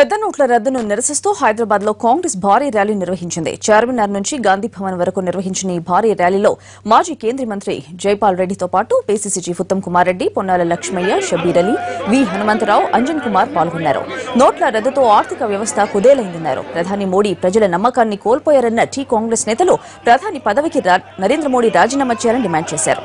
పెద్ద నోట్ల రద్దును నిరసిస్తూ హైదరాబాద్ లో కాంగ్రెస్ భారీ ర్యాలీ నిర్వహించింది. చార్మినార్ నుంచి గాంధీ భవన్ వరకు నిర్వహించిన ఈ భారీ ర్యాలీలో మాజీ కేంద్ర మంత్రి జైపాల్ రెడ్డితో పాటు పీసీసీ చీఫ్ ఉత్తమ్ కుమార్ రెడ్డి, పొన్నాల లక్ష్మయ్య, షబ్బీర్ అలీ, వి హనుమంతరావు, అంజన్ కుమార్ పాల్గొన్నారు. నోట్ల రద్దుతో ఆర్థిక వ్యవస్థ కుదేలైందన్నారు. ప్రధాని మోడీ ప్రజల నమ్మకాన్ని కోల్పోయారన్న టీ కాంగ్రెస్ నేతలు ప్రధాని పదవికి నరేంద్ర మోడీ రాజీనామా చేయాలని డిమాండ్ చేశారు.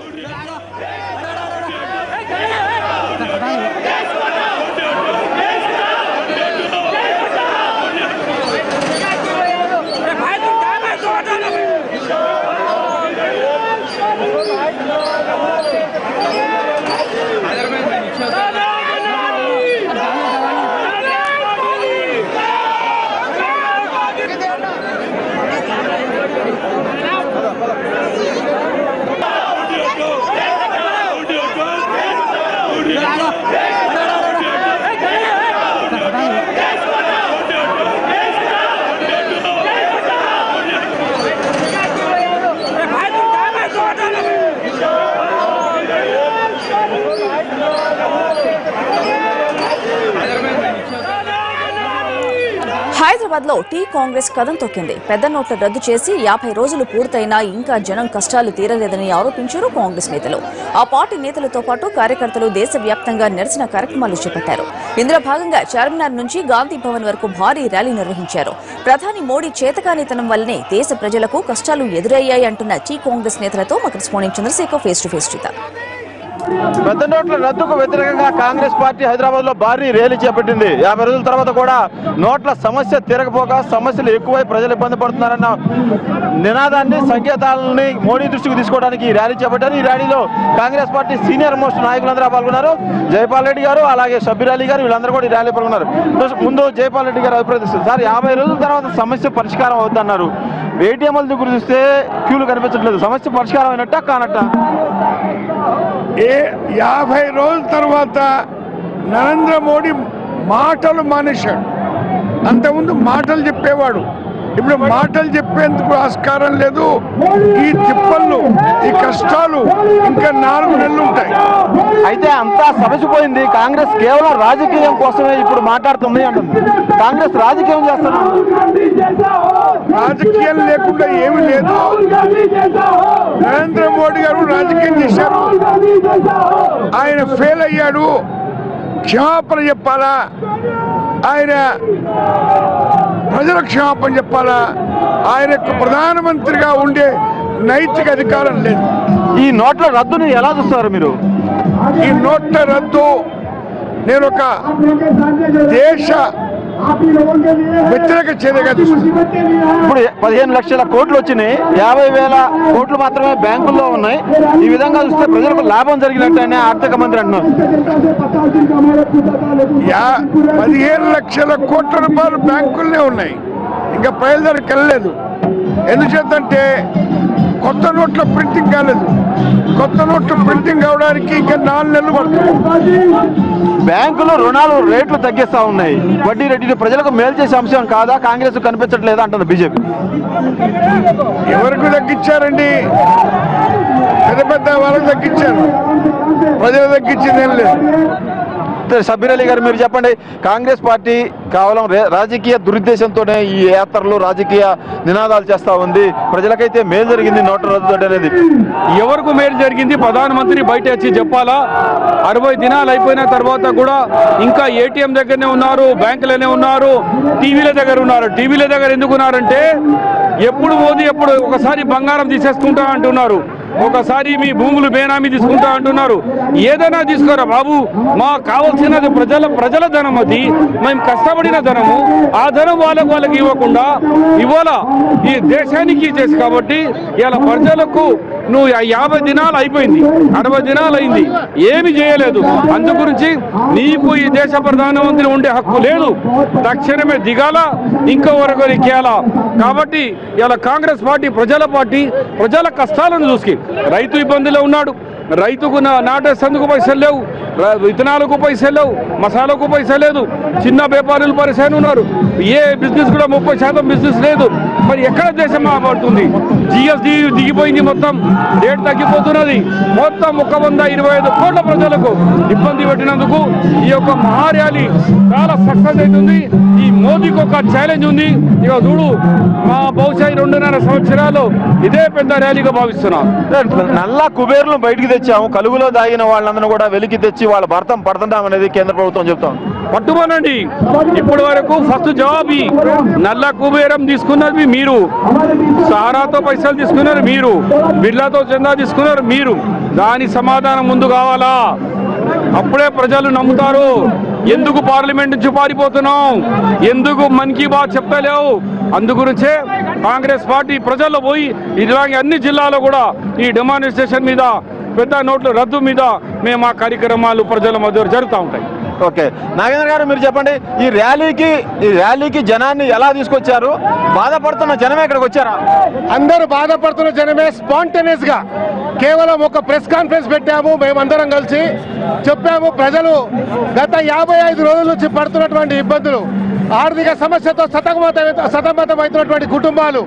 హైదరాబాద్ లో టీ కాంగ్రెస్ కదం తొక్కింది. పెద్ద నోట్ల రద్దు చేసి 50 రోజులు పూర్తయినా ఇంకా జనం కష్టాలు తీరలేదని ఆరోపించారు కాంగ్రెస్ నేతలు. ఆ పార్టీ నేతలతో పాటు కార్యకర్తలు దేశవ్యాప్తంగా నిరసన కార్యక్రమాలు చేపట్టారు. ఇందులో భాగంగా చార్మినార్ నుంచి గాంధీ భవన్ వరకు భారీ ర్యాలీ నిర్వహించారు. ప్రధాని మోడీ చేతకానితనం వల్లనే దేశ ప్రజలకు కష్టాలు ఎదురయ్యాయి అంటున్న టీ కాంగ్రెస్ నేతలతో మా correspondent Chandrasekhar face to face చూద్దాం. పెద్ద నోట్ల రద్దుకు వ్యతిరేకంగా కాంగ్రెస్ పార్టీ హైదరాబాద్ లో భారీ ర్యాలీ చేపట్టింది. 50 రోజుల తర్వాత కూడా నోట్ల సమస్య తీరకపోక సమస్యలు ఎక్కువై ప్రజలు ఇబ్బంది పడుతున్నారన్న నినాదాన్ని, సంకేతాలని మోడీ దృష్టికి తీసుకోవడానికి ఈ ర్యాలీ చేపట్టారు. ఈ ర్యాలీలో కాంగ్రెస్ పార్టీ సీనియర్ మోస్ట్ నాయకులందరూ పాల్గొన్నారు. జైపాల్ రెడ్డి గారు, అలాగే షబ్బీర్ అలీ గారు, వీళ్ళందరూ కూడా ఈ ర్యాలీ పాల్గొన్నారు. ముందు జైపాల్ రెడ్డి గారు అభిప్రాయం సార్, 50 రోజుల తర్వాత సమస్య పరిష్కారం అవుతుందన్నారు. ఏటీఎంల దగ్గర చూస్తే క్యూలు కనిపించట్లేదు. సమస్య పరిష్కారం అయినట్ట కానట్ట? 50 రోజుల తర్వాత నరేంద్ర మోడీ మాటలు మానేశాడు. అంతకుముందు మాటలు చెప్పేవాడు, ఇప్పుడు మాటలు చెప్పేందుకు ఆస్కారం లేదు. ఈ తిప్పళ్ళు, ఈ కష్టాలు ఇంకా 4 నెలలు ఉంటాయి. అయితే అంతా సమసిపోయింది. కాంగ్రెస్ కేవలం రాజకీయం కోసమే ఇప్పుడు మాట్లాడుతుంది అంటుంది. కాంగ్రెస్ రాజకీయం చేస్తున్నారు. రాజకీయం లేకుండా ఏమీ లేదు. నరేంద్ర మోడీ గారు రాజకీయం చేశారు, ఆయన ఫెయిల్ అయ్యాడు. క్షమాపణ చెప్పాలా, ఆయన ప్రజల క్షమాపణ చెప్పాలా. ఆయనకు ప్రధానమంత్రిగా ఉండే నైతిక అధికారం లేదు. ఈ నోట్ల రద్దుని ఎలా చూస్తారు మీరు? ఈ నోట్ల రద్దు నేను ఒక దేశ వ్యతిరేక చర్యగా చూస్తున్నాను. ఇప్పుడు 15 లక్షల కోట్లు వచ్చినాయి, 50,000 కోట్లు మాత్రమే బ్యాంకుల్లో ఉన్నాయి. ఈ విధంగా చూస్తే ప్రజలకు లాభం జరిగినట్టనే ఆర్థిక మంత్రి అంటున్నారు. 15 లక్షల కోట్ల రూపాయలు బ్యాంకుల్నే ఉన్నాయి, ఇంకా ప్రజల దగ్గరికి వెళ్ళలేదు. ఎందుచేతంటే కొత్త నోట్ల ప్రింటింగ్ కాలేదు. కొత్త నోట్ల ప్రింటింగ్ కావడానికి ఇంకా 4 నెలలు పడుతుంది. బ్యాంకులు రుణాలు రేట్లు తగ్గిస్తా ఉన్నాయి. వడ్డీ రేట్లు ప్రజలకు మేలు చేసే అంశం కాదా? కాంగ్రెస్ కనిపించట్లేదా అంటుంది బీజేపీ. ఎవరికి తగ్గించారండి? పెద్ద పెద్ద వాళ్ళకి తగ్గించారు, ప్రజలు తగ్గించింది ఏం లేదు. షబ్బీర్ అలీ గారు, మీరు చెప్పండి. కాంగ్రెస్ పార్టీ కేవలం రాజకీయ దురుద్దేశంతోనే ఈ యాత్రలు, రాజకీయ నినాదాలు చేస్తా ఉంది. ప్రజలకైతే మేలు జరిగింది నోట్ల రద్దు అనేది. ఎవరికి మేలు జరిగింది ప్రధానమంత్రి బయట వచ్చి చెప్పాలా? 60 దినాలు అయిపోయిన తర్వాత కూడా ఇంకా ఏటీఎం దగ్గరనే ఉన్నారు, బ్యాంకులోనే ఉన్నారు, టీవీల దగ్గర ఉన్నారు. టీవీల దగ్గర ఎందుకు ఉన్నారంటే ఎప్పుడు మోదీ ఎప్పుడు ఒకసారి బంగారం తీసేసుకుంటా అంటున్నారు, ఒకసారి మీ భూములు బేనామీ తీసుకుంటా అంటున్నారు. ఏదైనా తీసుకోరా బాబు, మాకు కావాల్సినది ప్రజల ధనం, అది మేము కష్టపడిన ధనము. ఆ ధనం వాళ్ళకి ఇవ్వకుండా ఇవాళ ఈ దేశానికి ఇచ్చేసి కాబట్టి ఇలా ప్రజలకు నువ్వు 50 దినాలు అయిపోయింది, 60 దినాలు అయింది, ఏమి చేయలేదు. అందుగురించి నీకు ఈ దేశ ప్రధానమంత్రి ఉండే హక్కు లేదు. తక్షణమే దిగాల, ఇంకొకరికి ఇచ్చేయాలా. కాబట్టి ఇలా కాంగ్రెస్ పార్టీ ప్రజల కష్టాలను చూసి రైతు ఇబ్బందిలో ఉన్నాడు. రైతుకు నాటేసేందుకు పైసలు లేవు, విత్తనాలకు పైసలు లేవు, మసాలాకు పైసలు లేదు. చిన్న వ్యాపారులు పరిశాన్ ఉన్నారు. ఏ బిజినెస్ కూడా 30% బిజినెస్ లేదు. మరి ఎక్కడ దేశం మాట్లాడుతుంది? జిఎస్డి దిగిపోయింది, మొత్తం రేట్ తగ్గిపోతున్నది. మొత్తం 125 కోట్ల ప్రజలకు ఇబ్బంది పెట్టినందుకు ఈ యొక్క మహా ర్యాలీ చాలా సక్సెస్ అవుతుంది. ఈ మోదీకి ఒక ఛాలెంజ్ ఉంది. ఇక చూడు, మా బహుశా 2.5 సంవత్సరాలు ఇదే పెద్ద ర్యాలీగా భావిస్తున్నాం. నల్ల కుబేర్లు బయటికి తెచ్చాము, కలుగులో దాగిన వాళ్ళందరూ కూడా వెలికి తెచ్చి వాళ్ళ భర్తం పడుతుంటామనేది కేంద్ర ప్రభుత్వం చెప్తాం. పట్టుమనండి. ఇప్పటి వరకు ఫస్ట్ జవాబు, నల్ల కుబేరం తీసుకున్నది మీరు, సహారాతో పైసలు తీసుకున్నారు మీరు, బిర్లాతో చందా తీసుకున్నారు మీరు. దాని సమాధానం ముందు కావాలా? అప్పుడే ప్రజలు నమ్ముతారు. ఎందుకు పార్లమెంట్ నుంచి పారిపోతున్నాం, ఎందుకు మన్ కీ బాత్ చెప్తలేవు? అందుగురించే కాంగ్రెస్ పార్టీ ప్రజల్లో పోయి ఇలాగే అన్ని జిల్లాలో కూడా ఈ డెమాన్స్ట్రేషన్ మీద, పెద్ద నోట్ల రద్దు మీద మేము ఆ కార్యక్రమాలు ప్రజల మధ్య జరుగుతూ ఉంటాయి. ఓకే, నాగేంద్ర గారు మీరు చెప్పండి, ఈ ర్యాలీకి జనాన్ని ఎలా తీసుకొచ్చారు? బాధపడుతున్న జనమే ఇక్కడికి వచ్చారా? అందరూ బాధపడుతున్న జనమే స్పాంటేనియస్ గా కేవలం ఒక ప్రెస్ కాన్ఫరెన్స్ పెట్టాము. మేమందరం కలిసి చెప్పాము, ప్రజలు గత 55 రోజుల నుంచి పడుతున్నటువంటి ఇబ్బందులు, ఆర్థిక సమస్యతో సతమతమవుతున్నటువంటి కుటుంబాలు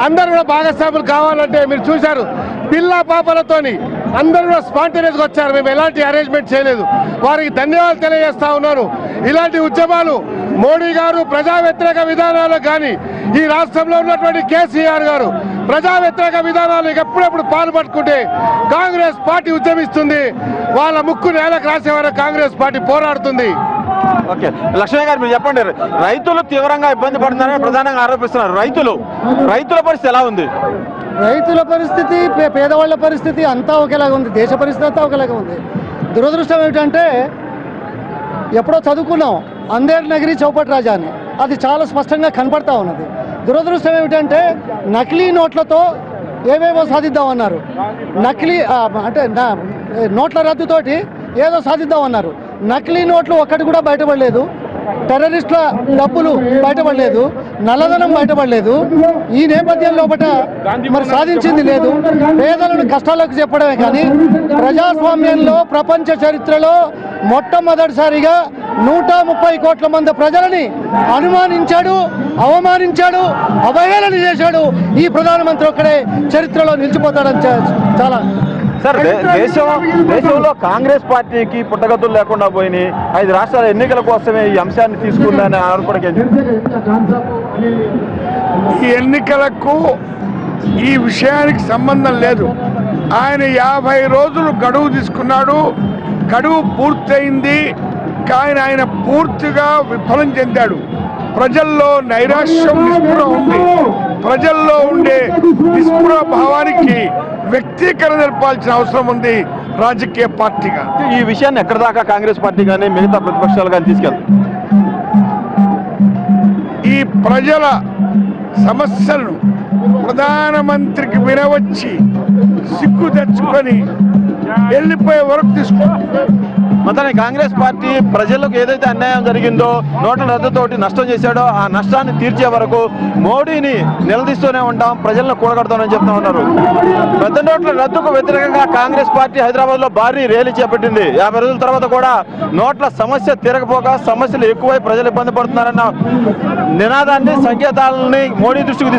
అందరూ కూడా భాగస్వాములు కావాలంటే మీరు చూశారు, పిల్ల పాపలతోని అందరూ కూడా స్పాంటేనియస్ గా వచ్చారు. మేము ఎలాంటి అరేంజ్మెంట్ చేయలేదు. వారికి ధన్యవాదాలు తెలియజేస్తా ఉన్నాను. ఇలాంటి ఉద్యమాలు మోడీ గారు ప్రజా వ్యతిరేక విధానాలు కానీ, ఈ రాష్ట్రంలో ఉన్నటువంటి కేసీఆర్ గారు ప్రజా వ్యతిరేక విధానాలు ఎప్పుడెప్పుడు పాల్పట్టుకుంటే కాంగ్రెస్ పార్టీ ఉద్యమిస్తుంది. వాళ్ళ ముక్కు నేలకు రాసే వరకు కాంగ్రెస్ పార్టీ పోరాడుతుంది. ఓకే, లక్ష్మణ్ గారు మీరు చెప్పండి, రైతులు తీవ్రంగా ఇబ్బంది పడుతున్నారని ప్రధానంగా ఆరోపిస్తున్నారు. రైతుల పరిస్థితి ఎలా ఉంది? రైతుల పరిస్థితి, పేదవాళ్ల పరిస్థితి అంతా ఒకేలాగా ఉంది. దేశ పరిస్థితి అంతా ఒకేలాగా ఉంది. దురదృష్టం ఏమిటంటే, ఎప్పుడో చదువుకున్నాం అందేర్ నగరి చౌపట్ రాజా అని, అది చాలా స్పష్టంగా కనపడతా ఉన్నది. దురదృష్టం ఏమిటంటే, నకిలీ నోట్లతో ఏవేవో సాధిద్దామన్నారు. నకిలీ అంటే నోట్ల రద్దుతోటి ఏదో సాధిద్దామన్నారు. నకిలీ నోట్లు ఒక్కటి కూడా బయటపడలేదు. టెర్రరిస్టుల డబ్బులు బయటపడలేదు. నల్లధనం బయటపడలేదు. ఈ నేపథ్యంలో మరి సాధించింది లేదు. పేదలను కష్టాలకు చెప్పడమే కానీ, ప్రజాస్వామ్యంలో ప్రపంచ చరిత్రలో మొట్టమొదటిసారిగా 130 కోట్ల మంది ప్రజలని అనుమానించాడు, అవమానించాడు, అవహేళన చేశాడు. ఈ ప్రధానమంత్రి ఒక్కడే చరిత్రలో నిలిచిపోతాడని చాలా సార్, దేశంలో కాంగ్రెస్ పార్టీకి పుట్టగతులు లేకుండా పోయినాయి. 5 రాష్ట్రాల ఎన్నికల కోసమే ఈ అంశాన్ని తీసుకుందని ఆరోపణ. ఈ ఎన్నికలకు ఈ విషయానికి సంబంధం లేదు. ఆయన 50 రోజులు గడువు తీసుకున్నాడు. గడువు పూర్తయింది, కానీ ఆయన పూర్తిగా విఫలం చెందాడు. ప్రజల్లో నైరాశ్యం, నిస్పృహ ఉంది. ప్రజల్లో ఉండే నిస్పృహ భావానికి వ్యక్తీకరణ జరపాల్సిన అవసరం ఉంది రాజకీయ పార్టీగా. ఈ విషయాన్ని ఎక్కడ దాకా కాంగ్రెస్ పార్టీ కానీ మిగతా ప్రతిపక్షాలు కానీ తీసుకెళ్తారు? ఈ ప్రజల సమస్యలను ప్రధానమంత్రికి వినవచ్చి సిగ్గు తెచ్చుకొని వెళ్ళిపోయే వరకు తీసుకుంటారు. మొత్తానికి కాంగ్రెస్ పార్టీ ప్రజలకు ఏదైతే అన్యాయం జరిగిందో, నోట్ల రద్దుతోటి నష్టం చేశాడో, ఆ నష్టాన్ని తీర్చే వరకు మోడీని నిలదీస్తూనే ఉంటాం, ప్రజలను కూడగడతామని చెప్తా ఉన్నారు. పెద్ద నోట్ల రద్దుకు వ్యతిరేకంగా కాంగ్రెస్ పార్టీ హైదరాబాద్ లో భారీ ర్యాలీ చేపట్టింది. 50 రోజుల తర్వాత కూడా నోట్ల సమస్య తీరకపోగా సమస్యలు ఎక్కువై ప్రజలు ఇబ్బంది పడుతున్నారన్న నినాదాన్ని, సంకేతాలని మోడీ దృష్టికి